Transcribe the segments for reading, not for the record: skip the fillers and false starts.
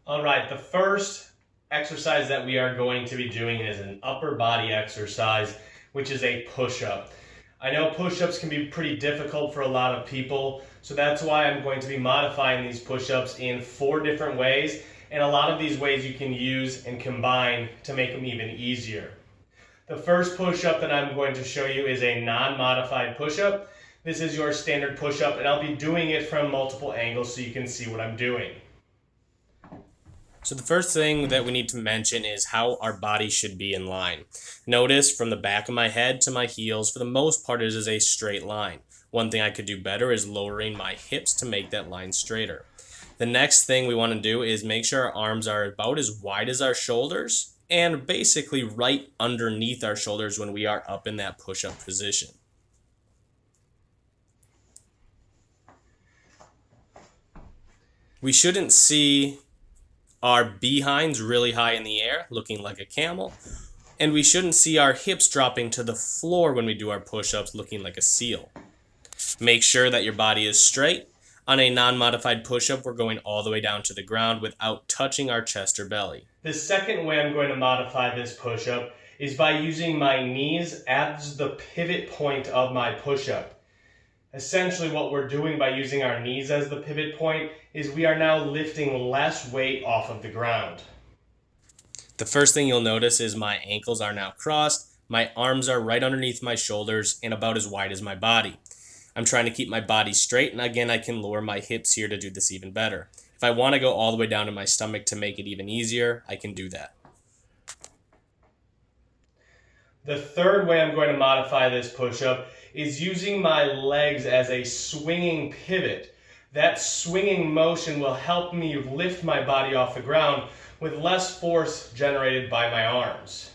All right, the first exercise that we are going to be doing is an upper body exercise, which is a push-up. I know push-ups can be pretty difficult for a lot of people, so that's why I'm going to be modifying these push-ups in 4 different ways, and a lot of these ways you can use and combine to make them even easier. The first push-up that I'm going to show you is a non-modified push-up. This is your standard push-up, and I'll be doing it from multiple angles so you can see what I'm doing. So the first thing that we need to mention is how our body should be in line. Notice from the back of my head to my heels, for the most part, it is a straight line. One thing I could do better is lowering my hips to make that line straighter. The next thing we want to do is make sure our arms are about as wide as our shoulders and basically right underneath our shoulders when we are up in that push-up position. We shouldn't see our behinds really high in the air, looking like a camel. And we shouldn't see our hips dropping to the floor when we do our push-ups, looking like a seal. Make sure that your body is straight. On a non-modified push-up, we're going all the way down to the ground without touching our chest or belly. The second way I'm going to modify this push-up is by using my knees as the pivot point of my push-up. Essentially what we're doing by using our knees as the pivot point is we are now lifting less weight off of the ground. The first thing you'll notice is my ankles are now crossed, my arms are right underneath my shoulders and about as wide as my body. I'm trying to keep my body straight, and again I can lower my hips here to do this even better. If I want to go all the way down to my stomach to make it even easier, I can do that. The third way I'm going to modify this push-up is using my legs as a swinging pivot. That swinging motion will help me lift my body off the ground with less force generated by my arms.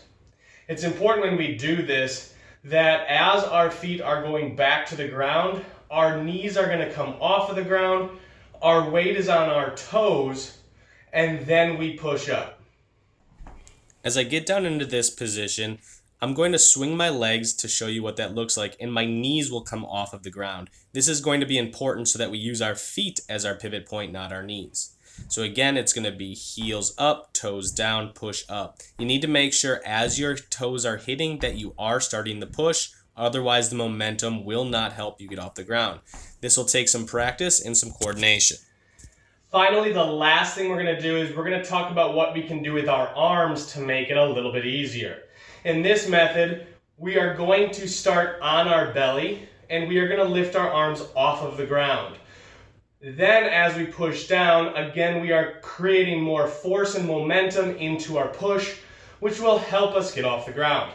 It's important when we do this that as our feet are going back to the ground, our knees are going to come off of the ground, our weight is on our toes, and then we push up. As I get down into this position, I'm going to swing my legs to show you what that looks like, and my knees will come off of the ground. This is going to be important so that we use our feet as our pivot point, not our knees. So again, it's going to be heels up, toes down, push up. You need to make sure as your toes are hitting that you are starting the push, otherwise the momentum will not help you get off the ground. This will take some practice and some coordination. Finally, the last thing we're going to do is we're going to talk about what we can do with our arms to make it a little bit easier. In this method, we are going to start on our belly and we are going to lift our arms off of the ground. Then as we push down, again, we are creating more force and momentum into our push, which will help us get off the ground.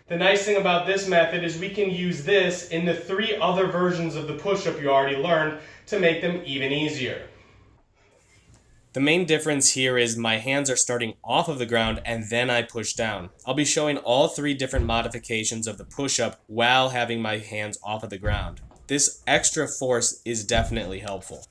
The nice thing about this method is we can use this in the 3 other versions of the push-up you already learned to make them even easier. The main difference here is my hands are starting off of the ground and then I push down. I'll be showing all 3 different modifications of the push-up while having my hands off of the ground. This extra force is definitely helpful.